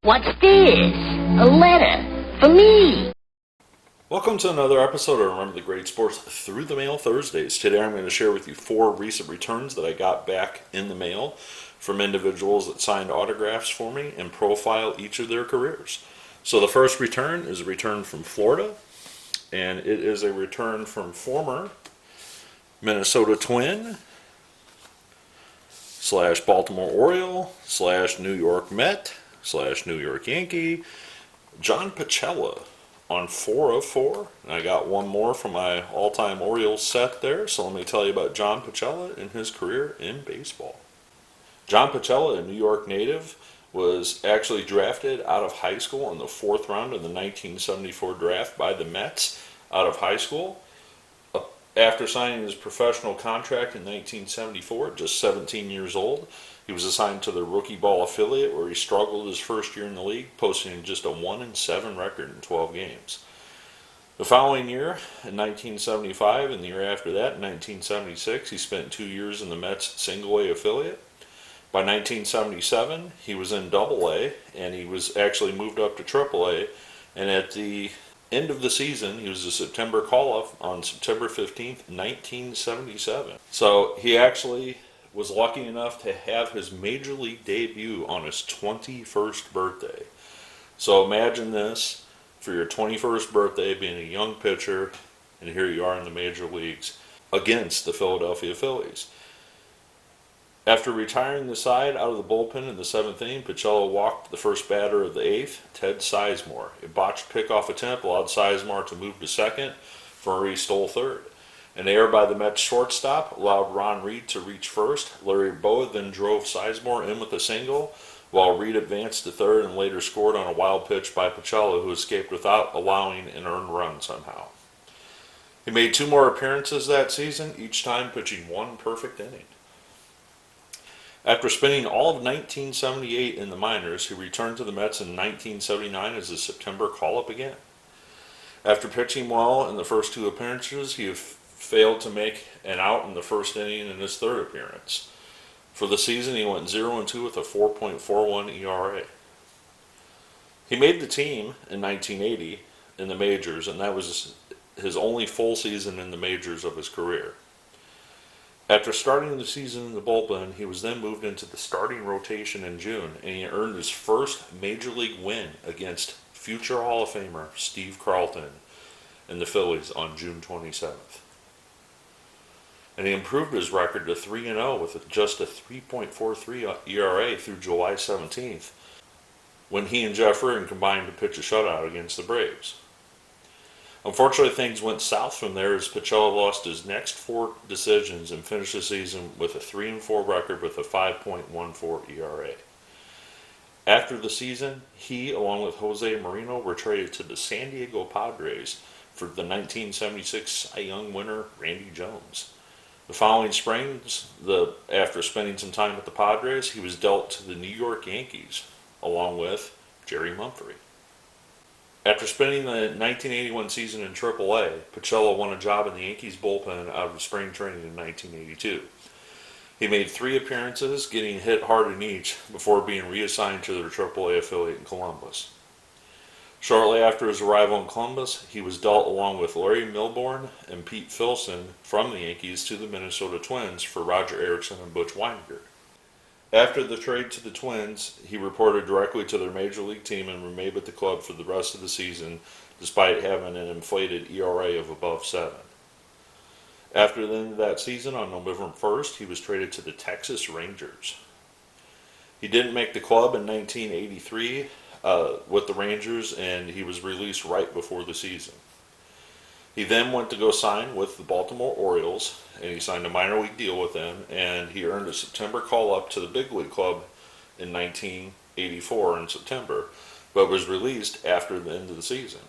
What's this? A letter for me. Welcome to another episode of Remember the Great Sports Through the Mail Thursdays. Today I'm going to share with you 4 recent returns that I got back in the mail from individuals that signed autographs for me and profile each of their careers. So the first return is a return from Florida, and it is a return from former Minnesota Twin / Baltimore Oriole / New York Met / New York Yankee, John Pacella on 4 of 4. And I got one more from my all-time Orioles set there, so let me tell you about John Pacella and his career in baseball. John Pacella, a New York native, was actually drafted out of high school in the 4th round of the 1974 draft by the Mets out of high school. After signing his professional contract in 1974, just 17 years old, he was assigned to the rookie ball affiliate where he struggled his first year in the league, posting just a 1-7 record in 12 games. The following year, in 1975, and the year after that, in 1976, he spent 2 years in the Mets single-A affiliate. By 1977, he was in Double-A, and he was actually moved up to Triple-A, and at the end of the season, he was a September call-up on September 15th, 1977. So he actually was lucky enough to have his major league debut on his 21st birthday. So imagine this, for your 21st birthday, being a young pitcher, and here you are in the major leagues against the Philadelphia Phillies. After retiring the side out of the bullpen in the 7th inning, Pacella walked the first batter of the 8th, Ted Sizemore. A botched pickoff attempt allowed Sizemore to move to second, for he stole third. An error by the Mets shortstop allowed Ron Reed to reach first. Larry Bowa then drove Sizemore in with a single, while Reed advanced to third and later scored on a wild pitch by Pacella, who escaped without allowing an earned run somehow. He made 2 more appearances that season, each time pitching 1 perfect inning. After spending all of 1978 in the minors, he returned to the Mets in 1979 as a September call-up again. After pitching well in the first 2 appearances, he failed to make an out in the first inning in his 3rd appearance. For the season, he went 0-2 with a 4.41 ERA. He made the team in 1980 in the majors, and that was his only full season in the majors of his career. After starting the season in the bullpen, he was then moved into the starting rotation in June, and he earned his first major league win against future Hall of Famer Steve Carlton and the Phillies on June 27th. And he improved his record to 3-0 with just a 3.43 ERA through July 17th, when he and Jeff Reardon combined to pitch a shutout against the Braves. Unfortunately, things went south from there as Pacella lost his next 4 decisions and finished the season with a 3-4 record with a 5.14 ERA. After the season, he, along with Jose Marino, were traded to the San Diego Padres for the 1976 Cy Young winner Randy Jones. The following spring, after spending some time with the Padres, he was dealt to the New York Yankees, along with Jerry Mumphrey. After spending the 1981 season in Triple-A, Pacella won a job in the Yankees bullpen out of spring training in 1982. He made 3 appearances, getting hit hard in each, before being reassigned to their Triple-A affiliate in Columbus. Shortly after his arrival in Columbus, he was dealt along with Larry Milbourne and Pete Filson from the Yankees to the Minnesota Twins for Roger Erickson and Butch Weingart. After the trade to the Twins, he reported directly to their major league team and remained with the club for the rest of the season, despite having an inflated ERA of above 7. After the end of that season, on November 1st, he was traded to the Texas Rangers. He didn't make the club in 1983 with the Rangers, and he was released right before the season. He then went to go sign with the Baltimore Orioles, and he signed a minor league deal with them, and he earned a September call-up to the big league club in 1984 in September, but was released after the end of the season.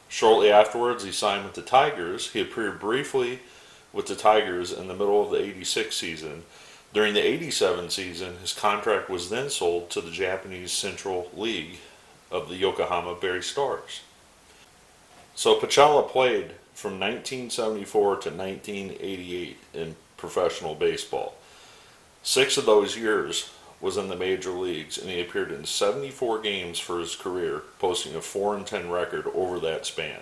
Shortly afterwards, he signed with the Tigers. He appeared briefly with the Tigers in the middle of the 86 season. During the 87 season, his contract was then sold to the Japanese Central League of the Yokohama Berry Stars. So Pacella played from 1974 to 1988 in professional baseball. 6 of those years was in the major leagues, and he appeared in 74 games for his career, posting a 4-10 record over that span.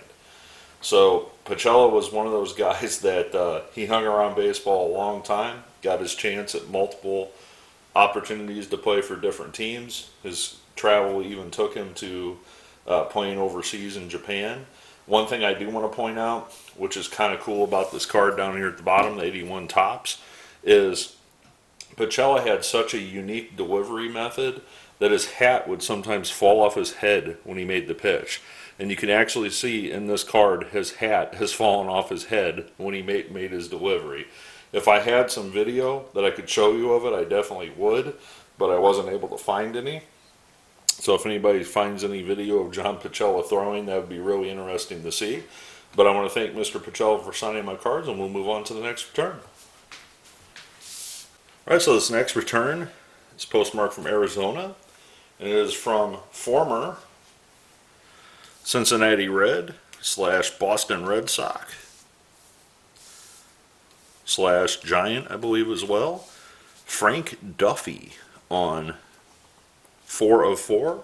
So Pacella was one of those guys that he hung around baseball a long time, got his chance at multiple opportunities to play for different teams. His travel even took him to playing overseas in Japan. One thing I do want to point out, which is kind of cool about this card down here at the bottom, the 81 Topps, is Pacella had such a unique delivery method that his hat would sometimes fall off his head when he made the pitch. And you can actually see in this card his hat has fallen off his head when he made his delivery. If I had some video that I could show you of it, I definitely would, but I wasn't able to find any. So if anybody finds any video of John Pacella throwing, that would be really interesting to see. But I want to thank Mr. Pacella for signing my cards, and we'll move on to the next return. Alright, so this next return is postmarked from Arizona, and it is from former Cincinnati Red / Boston Red Sox / Giant, I believe as well, Frank Duffy on 4 of 4,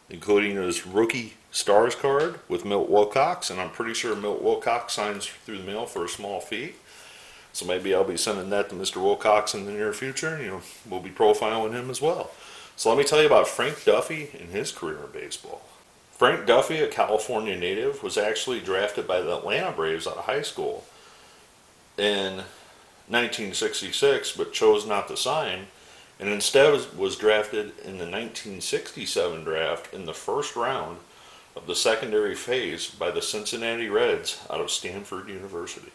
including his rookie stars card with Milt Wilcox, and I'm pretty sure Milt Wilcox signs through the mail for a small fee. So maybe I'll be sending that to Mr. Wilcox in the near future, and we'll be profiling him as well. So let me tell you about Frank Duffy and his career in baseball. Frank Duffy, a California native, was actually drafted by the Atlanta Braves out of high school in 1966, but chose not to sign, and instead was drafted in the 1967 draft in the first round of the secondary phase by the Cincinnati Reds out of Stanford University.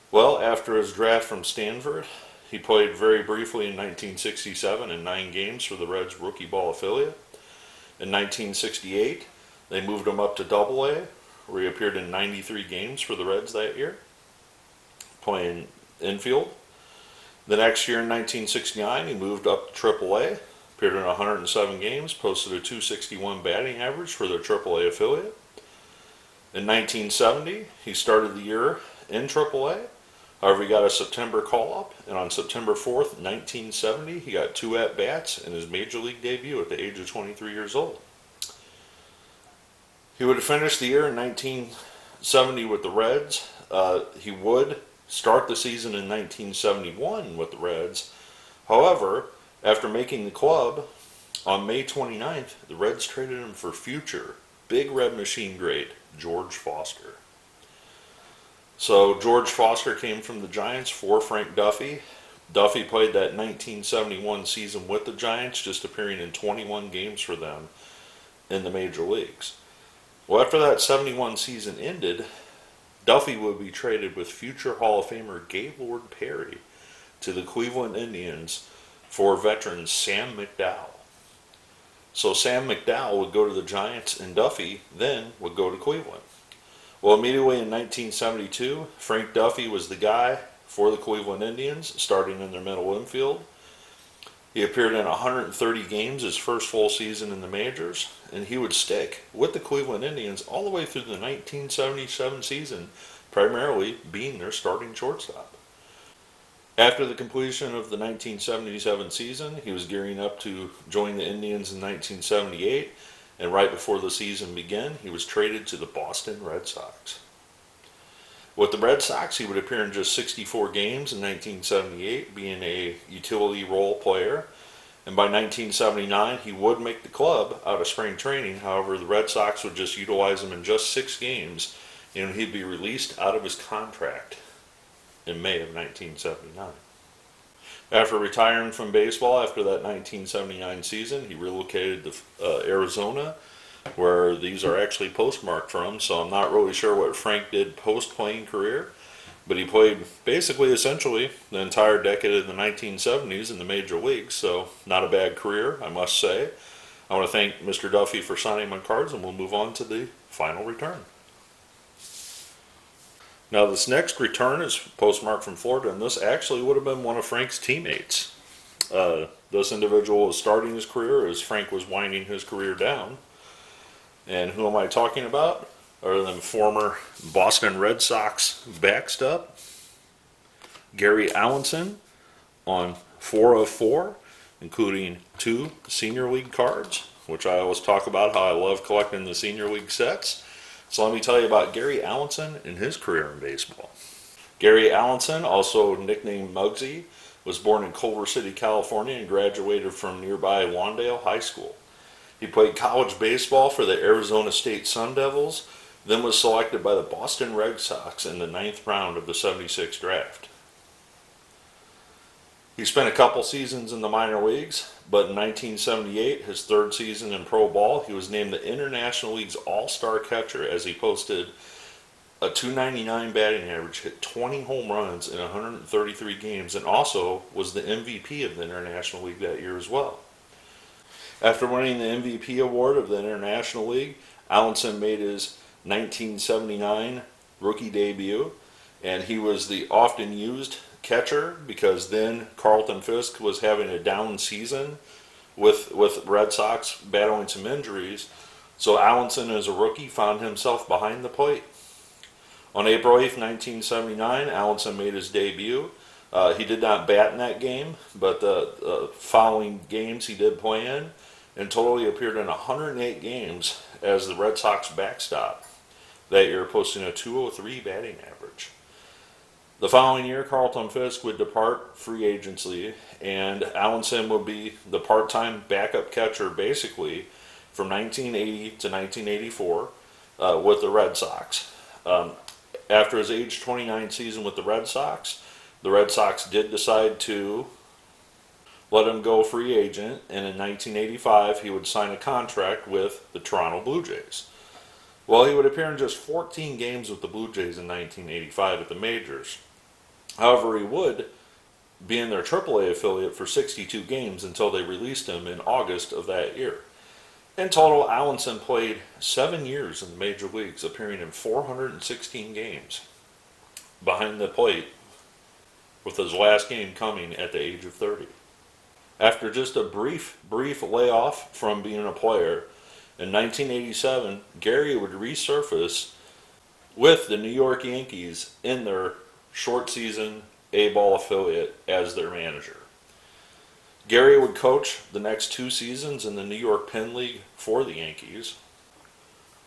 Well, after his draft from Stanford, he played very briefly in 1967 in 9 games for the Reds rookie ball affiliate. In 1968, they moved him up to Double-A, where he appeared in 93 games for the Reds that year, playing infield. The next year in 1969, he moved up to Triple-A, appeared in 107 games, posted a .261 batting average for their Triple-A affiliate. In 1970, he started the year in Triple-A. However, he got a September call-up, and on September 4th, 1970, he got 2 at-bats in his major league debut at the age of 23 years old. He would have finished the year in 1970 with the Reds. He would start the season in 1971 with the Reds. However, after making the club, on May 29th, the Reds traded him for future Big Red Machine great George Foster. So George Foster came from the Giants for Frank Duffy. Duffy played that 1971 season with the Giants, just appearing in 21 games for them in the major leagues. Well, after that 71 season ended, Duffy would be traded with future Hall of Famer Gaylord Perry to the Cleveland Indians for veteran Sam McDowell. So Sam McDowell would go to the Giants, and Duffy then would go to Cleveland. Well, immediately in 1972, Frank Duffy was the guy for the Cleveland Indians, starting in their middle infield. He appeared in 130 games his first full season in the majors, and he would stick with the Cleveland Indians all the way through the 1977 season, primarily being their starting shortstop. After the completion of the 1977 season, he was gearing up to join the Indians in 1978, and right before the season began, he was traded to the Boston Red Sox. With the Red Sox, he would appear in just 64 games in 1978, being a utility role player. And by 1979, he would make the club out of spring training. However, the Red Sox would just utilize him in just 6 games, and he'd be released out of his contract in May of 1979. After retiring from baseball after that 1979 season, he relocated to Arizona, where these are actually postmarked from, so I'm not really sure what Frank did post-playing career, but he played basically, essentially, the entire decade of the 1970s in the major leagues, so not a bad career, I must say. I want to thank Mr. Duffy for signing my cards, and we'll move on to the final return. Now, this next return is postmarked from Florida, and this actually would have been one of Frank's teammates. This individual was starting his career as Frank was winding his career down. And who am I talking about? Other than former Boston Red Sox backstop, Gary Allenson on 4 of 4. including 2 Senior League cards, which I always talk about how I love collecting the Senior League sets. So let me tell you about Gary Allenson and his career in baseball. Gary Allenson, also nicknamed Muggsy, was born in Culver City, California, and graduated from nearby Wandale High School. He played college baseball for the Arizona State Sun Devils, then was selected by the Boston Red Sox in the 9th round of the '76 draft. He spent a couple seasons in the minor leagues, but in 1978, his 3rd season in pro ball, he was named the International League's All-Star catcher as he posted a .299 batting average, hit 20 home runs in 133 games, and also was the MVP of the International League that year as well. After winning the MVP award of the International League, Allenson made his 1979 rookie debut, and he was the often used catcher because then Carlton Fisk was having a down season with Red Sox battling some injuries. So Allenson, as a rookie, found himself behind the plate. On April 8th, 1979, Allenson made his debut. He did not bat in that game, but the following games he did play in. In total, he appeared in 108 games as the Red Sox backstop that year, posting a .203 batting average. The following year, Carlton Fisk would depart free agency, and Allenson would be the part-time backup catcher basically from 1980 to 1984 with the Red Sox. After his age 29 season with the Red Sox did decide to let him go free agent, and in 1985 he would sign a contract with the Toronto Blue Jays. Well, he would appear in just 14 games with the Blue Jays in 1985 at the majors. However, he would be in their AAA affiliate for 62 games until they released him in August of that year. In total, Allenson played 7 years in the major leagues, appearing in 416 games behind the plate, with his last game coming at the age of 30. After just a brief layoff from being a player, in 1987, Gary would resurface with the New York Yankees in their short season A-ball affiliate as their manager. Gary would coach the next 2 seasons in the New York Penn League for the Yankees,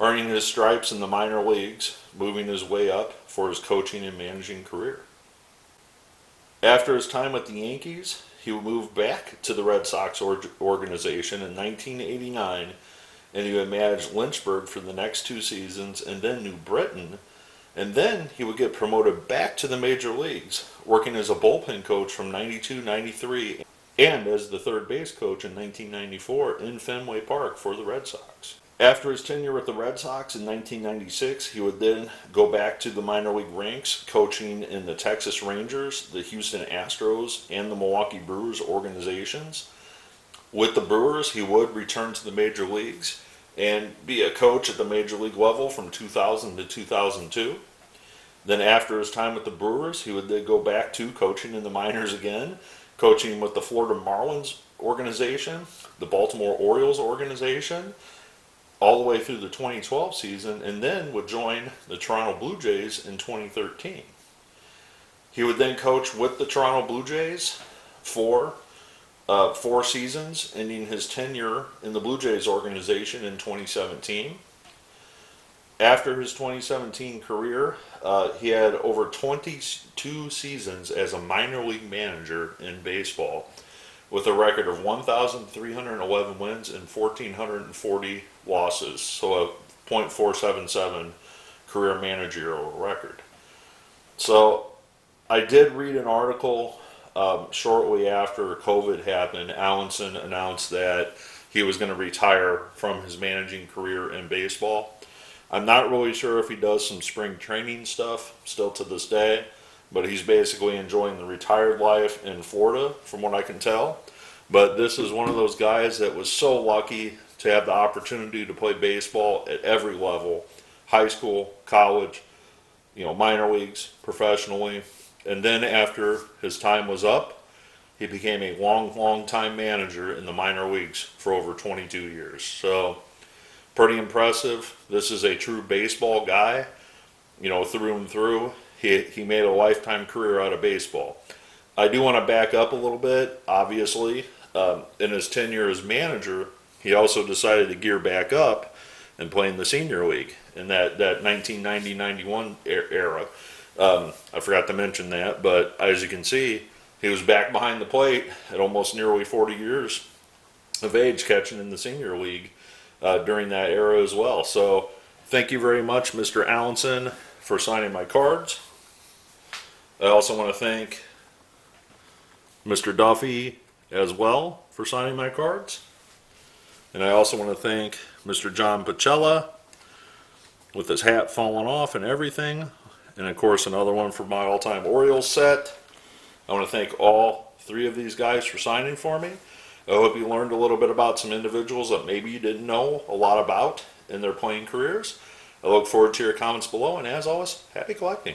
earning his stripes in the minor leagues, moving his way up for his coaching and managing career. After his time with the Yankees, he would move back to the Red Sox organization in 1989, and he would manage Lynchburg for the next 2 seasons, and then New Britain, and then he would get promoted back to the major leagues, working as a bullpen coach from 92-93 and as the third base coach in 1994 in Fenway Park for the Red Sox. After his tenure with the Red Sox in 1996, he would then go back to the minor league ranks, coaching in the Texas Rangers, the Houston Astros, and the Milwaukee Brewers organizations. With the Brewers, he would return to the major leagues and be a coach at the major league level from 2000 to 2002. Then after his time with the Brewers, he would then go back to coaching in the minors again, coaching with the Florida Marlins organization, the Baltimore Orioles organization, all the way through the 2012 season, and then would join the Toronto Blue Jays in 2013. He would then coach with the Toronto Blue Jays for 4 seasons, ending his tenure in the Blue Jays organization in 2017. After his 2017 career, he had over 22 seasons as a minor league manager in baseball, with a record of 1,311 wins and 1,440 losses, so a .477 career managerial record. So I did read an article shortly after COVID happened. Allenson announced that he was going to retire from his managing career in baseball. I'm not really sure if he does some spring training stuff still to this day, but he's basically enjoying the retired life in Florida, from what I can tell. But this is one of those guys that was so lucky to have the opportunity to play baseball at every level, high school, college, minor leagues, professionally. And then after his time was up, he became a long time manager in the minor leagues for over 22 years. So pretty impressive. This is a true baseball guy, through and through. He made a lifetime career out of baseball. I do want to back up a little bit. Obviously, in his tenure as manager, he also decided to gear back up and play in the senior league in that 1990-91 era. I forgot to mention that, but as you can see, he was back behind the plate at almost nearly 40 years of age, catching in the senior league during that era as well. So thank you very much, Mr. Allenson, for signing my cards. I also want to thank Mr. Duffy as well for signing my cards. And I also want to thank Mr. John Pacella with his hat falling off and everything. And of course another one for my all-time Orioles set. I want to thank all three of these guys for signing for me. I hope you learned a little bit about some individuals that maybe you didn't know a lot about in their playing careers. I look forward to your comments below, and as always, happy collecting.